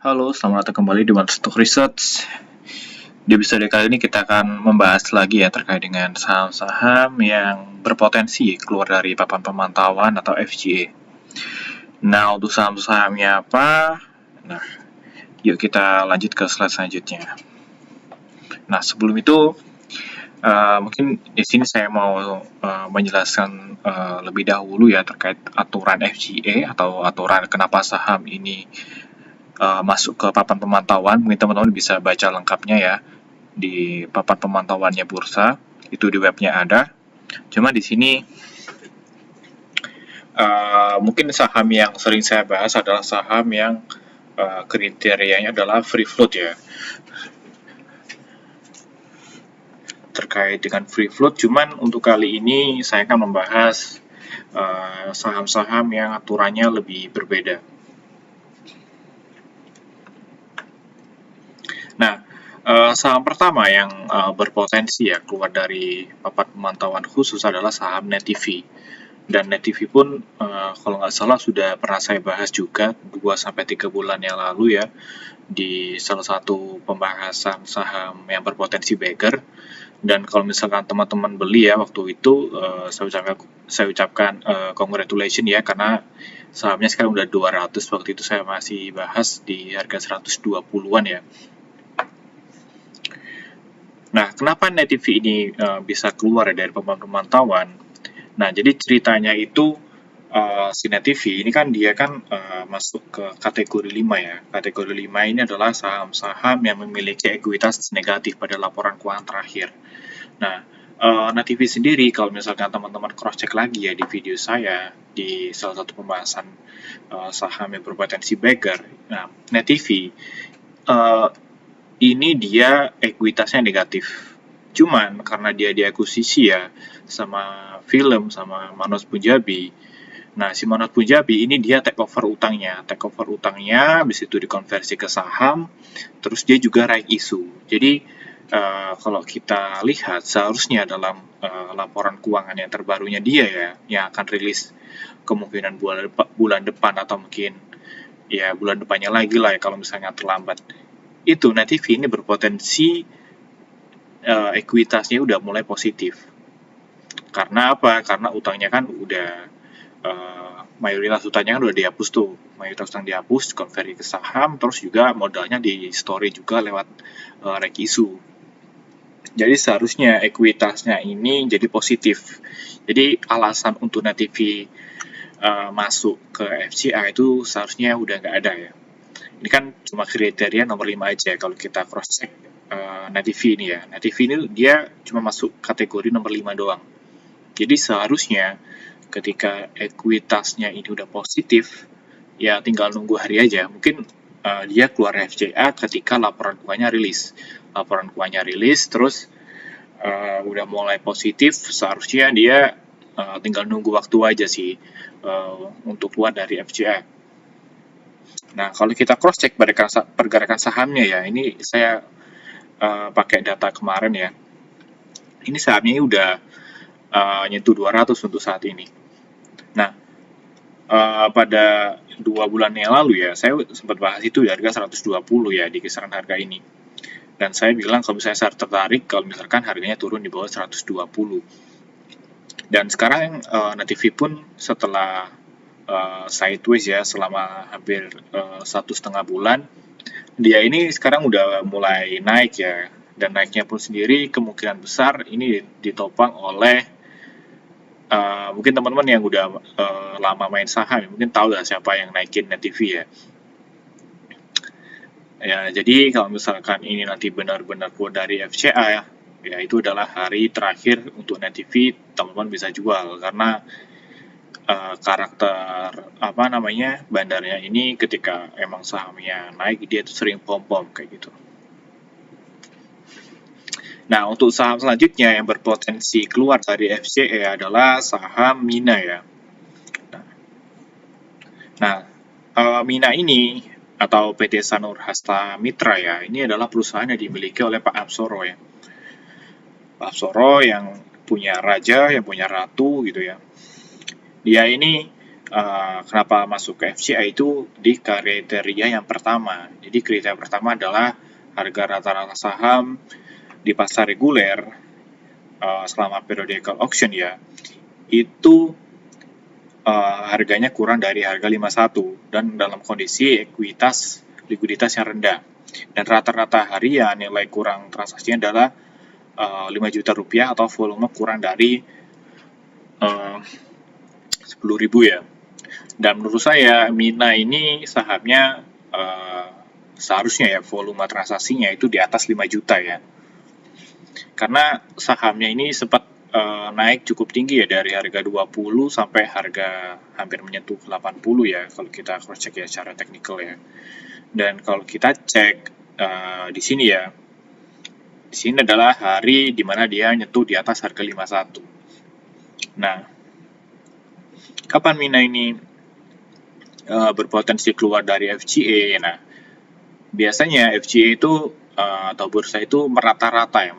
Halo, selamat datang kembali di One Stock Research. Di episode kali ini kita akan membahas lagi ya terkait dengan saham-saham yang berpotensi keluar dari papan pemantauan atau FGA. Nah, untuk saham-sahamnya apa? Nah, yuk kita lanjut ke slide selanjutnya. Nah, sebelum itu mungkin di sini saya mau menjelaskan lebih dahulu ya terkait aturan FGA atau aturan kenapa saham ini masuk ke papan pemantauan. Mungkin teman-teman bisa baca lengkapnya ya di papan pemantauannya bursa, itu di webnya ada. Cuma di sini mungkin saham yang sering saya bahas adalah saham yang kriterianya adalah free float ya. Terkait dengan free float, cuman untuk kali ini saya akan membahas saham-saham yang aturannya lebih berbeda. Nah, saham pertama yang berpotensi ya keluar dari papan pemantauan khusus adalah saham NetTV. Dan NetTV pun kalau nggak salah sudah pernah saya bahas juga 2-3 bulan yang lalu ya di salah satu pembahasan saham yang berpotensi beggar. Dan kalau misalkan teman-teman beli ya waktu itu saya ucapkan congratulations ya karena sahamnya sekarang udah 200. Waktu itu saya masih bahas di harga 120-an ya. Nah, kenapa NetTV ini bisa keluar dari papan pemantauan? Nah, jadi ceritanya itu si NetTV ini kan dia kan masuk ke kategori 5 ya. Kategori 5 ini adalah saham-saham yang memiliki ekuitas negatif pada laporan keuangan terakhir. Nah, NetTV sendiri kalau misalkan teman-teman cross check lagi ya di video saya di salah satu pembahasan saham yang berpotensi beggar. Nah, NetTV ini dia ekuitasnya negatif. Cuman karena dia diakuisisi ya sama film sama Manoj Punjabi. Nah, si Manoj Punjabi ini dia take over utangnya. Take over utangnya, habis itu dikonversi ke saham, terus dia juga right issue. Jadi, kalau kita lihat seharusnya dalam laporan keuangan yang terbarunya dia ya, yang akan rilis kemungkinan bulan depan atau mungkin ya bulan depannya lagi lah ya kalau misalnya terlambat. Itu NetTV ini berpotensi ekuitasnya udah mulai positif. Karena apa? Karena utangnya kan udah mayoritas utangnya kan udah dihapus tuh. Mayoritas utang dihapus, konversi ke saham, terus juga modalnya di store juga lewat reg issue. Jadi seharusnya ekuitasnya ini jadi positif. Jadi alasan untuk NetTV masuk ke FCA itu seharusnya udah nggak ada ya. Ini kan cuma kriteria nomor 5 aja kalau kita cross check NetTV ini ya. NetTV ini dia cuma masuk kategori nomor 5 doang. Jadi seharusnya ketika ekuitasnya ini udah positif, ya tinggal nunggu hari aja. Mungkin dia keluar FCA ketika laporan keuangannya rilis. Laporan keuangannya rilis, terus udah mulai positif, seharusnya dia tinggal nunggu waktu aja sih untuk keluar dari FCA. Nah, kalau kita cross check pergerakan sahamnya ya, ini saya pakai data kemarin ya. Ini sahamnya udah nyentuh 200 untuk saat ini. Nah, pada 2 bulan yang lalu ya, saya sempat bahas itu di harga 120 ya di kisaran harga ini. Dan saya bilang kalau misalnya saya tertarik kalau misalkan harganya turun di bawah 120. Dan sekarang NetTV pun setelah sideways ya selama hampir 1,5 bulan, dia ini sekarang udah mulai naik ya, dan naiknya pun sendiri kemungkinan besar ini ditopang oleh mungkin teman-teman yang udah lama main saham mungkin tahu lah siapa yang naikin NetTV ya. Ya, jadi kalau misalkan ini nanti benar-benar keluar dari FCA ya itu adalah hari terakhir untuk NetTV teman-teman bisa jual karena karakter apa namanya bandarnya ini ketika emang sahamnya naik dia tuh sering pom-pom kayak gitu. Nah, untuk saham selanjutnya yang berpotensi keluar dari FCA adalah saham Mina ya. Nah, Mina ini atau PT Sanur Hasta Mitra ya, ini adalah perusahaan yang dimiliki oleh Pak Absoro ya. Pak Absoro yang punya raja, yang punya ratu gitu ya. Dia ini kenapa masuk ke FCA itu di kriteria yang pertama. Jadi kriteria pertama adalah harga rata-rata saham di pasar reguler selama periodical auction ya, itu harganya kurang dari harga 51 dan dalam kondisi likuiditas yang rendah. Dan rata-rata harian nilai kurang transaksinya adalah 5 juta rupiah atau volume kurang dari 10.000 ya. Dan menurut saya Mina ini sahamnya seharusnya ya volume transaksinya itu di atas 5 juta ya. Karena sahamnya ini sempat naik cukup tinggi ya dari harga 20 sampai harga hampir menyentuh 80 ya kalau kita cross check ya secara teknikal ya. Dan kalau kita cek di sini ya, di sini adalah hari dimana dia nyentuh di atas harga 51. Nah, kapan Mina ini berpotensi keluar dari FCA? Nah, biasanya FCA itu atau bursa itu merata-rata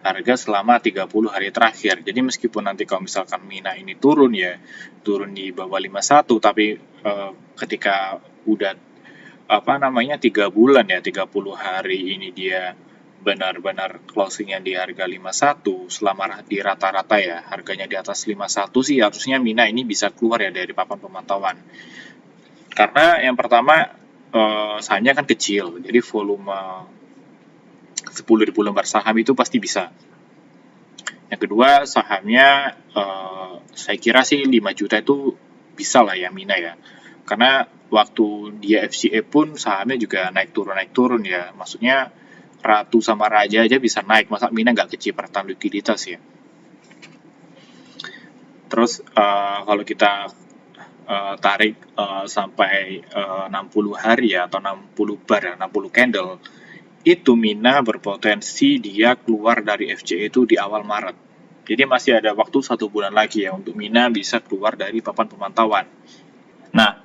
harga selama 30 hari terakhir. Jadi meskipun nanti kalau misalkan Mina ini turun turun di bawah 51, tapi ketika udah 3 bulan ya, 30 hari ini dia benar-benar closingnya di harga 51, selama di rata-rata ya harganya di atas 51 sih harusnya Mina ini bisa keluar ya dari papan pemantauan. Karena yang pertama sahamnya kan kecil, jadi volume 10.000 lembar saham itu pasti bisa. Yang kedua, sahamnya saya kira sih 5 juta itu bisa lah ya Mina ya. Karena waktu dia FCA pun sahamnya juga naik turun ya. Maksudnya Ratu sama Raja aja bisa naik, masa Mina nggak kecipratan likuiditas ya. Terus kalau kita tarik sampai 60 hari ya, atau 60 bar, 60 candle, itu Mina berpotensi dia keluar dari FCA itu di awal Maret. Jadi masih ada waktu 1 bulan lagi ya untuk Mina bisa keluar dari papan pemantauan. Nah,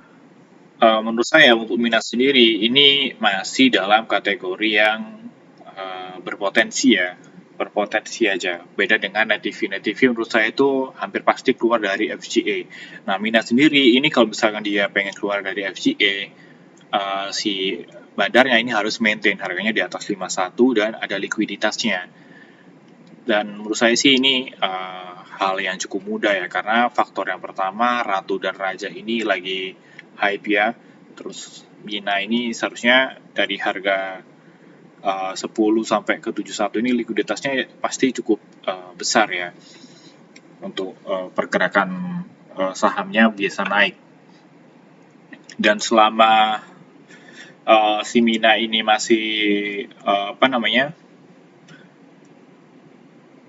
menurut saya untuk Mina sendiri ini masih dalam kategori yang berpotensi ya, berpotensi aja. Beda dengan Net TV menurut saya itu hampir pasti keluar dari FCA. Nah, Mina sendiri ini kalau misalkan dia pengen keluar dari FCA, si badarnya ini harus maintain harganya di atas 51 dan ada likuiditasnya. Dan menurut saya sih ini hal yang cukup mudah ya, karena faktor yang pertama Ratu dan Raja ini lagi hype ya. Terus Mina ini seharusnya dari harga 10 sampai ke 71 ini likuiditasnya pasti cukup besar ya untuk pergerakan sahamnya biasa naik. Dan selama si Mina ini masih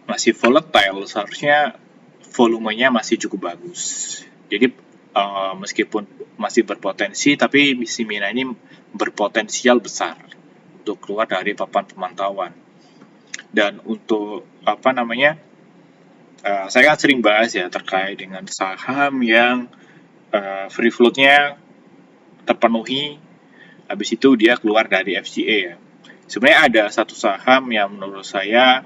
masih volatile, seharusnya volumenya masih cukup bagus. Jadi meskipun masih berpotensi, tapi si Mina ini berpotensial besar untuk keluar dari papan pemantauan. Dan untuk saya kan sering bahas ya terkait dengan saham yang free float-nya terpenuhi, habis itu dia keluar dari FCA ya. Sebenarnya ada satu saham yang menurut saya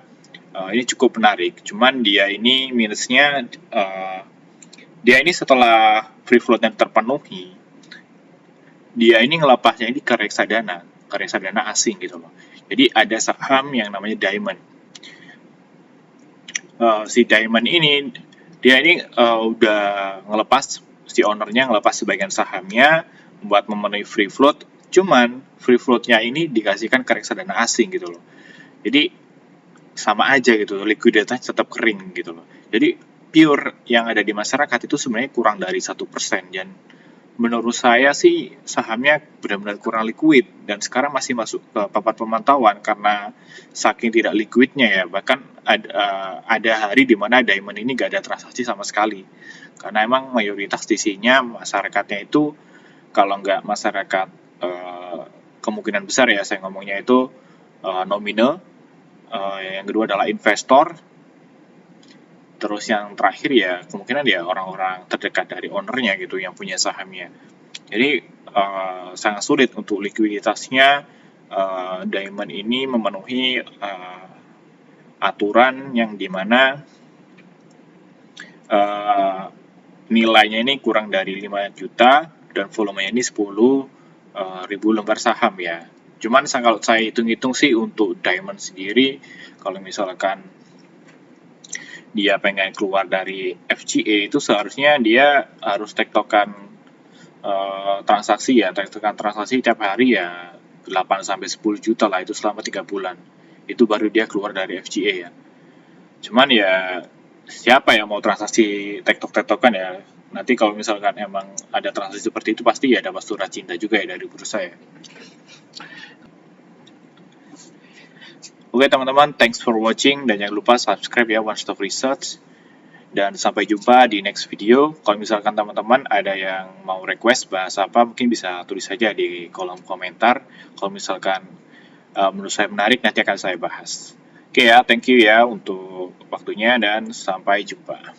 ini cukup menarik, cuman dia ini minusnya dia ini setelah free float-nya terpenuhi, dia ini ngelepasnya ini ke reksadana asing gitu loh. Jadi ada saham yang namanya Diamond. Si Diamond ini dia ini udah ngelepas, si ownernya ngelepas sebagian sahamnya buat memenuhi free float, cuman free float-nya ini dikasihkan ke reksadana asing gitu loh. Jadi sama aja gitu, likuiditas tetap kering gitu loh. Jadi pure yang ada di masyarakat itu sebenarnya kurang dari 1%, dan menurut saya sih sahamnya benar-benar kurang liquid dan sekarang masih masuk ke papan pemantauan karena saking tidak liquidnya ya. Bahkan ada hari di mana Diamond ini gak ada transaksi sama sekali, karena emang mayoritas isinya masyarakatnya itu, kalau nggak masyarakat kemungkinan besar ya saya ngomongnya itu nominal, yang kedua adalah investor, terus yang terakhir ya kemungkinan ya orang-orang terdekat dari ownernya gitu yang punya sahamnya. Jadi sangat sulit untuk likuiditasnya Diamond ini memenuhi aturan yang dimana nilainya ini kurang dari 5 juta dan volumenya ini 10.000 lembar saham ya. Cuman kalau saya hitung-hitung sih untuk diamond sendiri, kalau misalkan dia pengen keluar dari FGA itu seharusnya dia harus tektokan transaksi ya, tektokan transaksi tiap hari ya 8-10 juta lah itu selama 3 bulan. Itu baru dia keluar dari FGA ya. Cuman ya siapa yang mau transaksi tektok-tektokan ya. Nanti kalau misalkan emang ada transaksi seperti itu pasti ya dapat surat cinta juga ya dari bursa ya. Oke teman-teman, thanks for watching dan jangan lupa subscribe ya One Stop Research. Dan sampai jumpa di next video. Kalau misalkan teman-teman ada yang mau request bahas apa, mungkin bisa tulis saja di kolom komentar. Kalau misalkan menurut saya menarik, nanti akan saya bahas. Oke ya, thank you ya untuk waktunya dan sampai jumpa.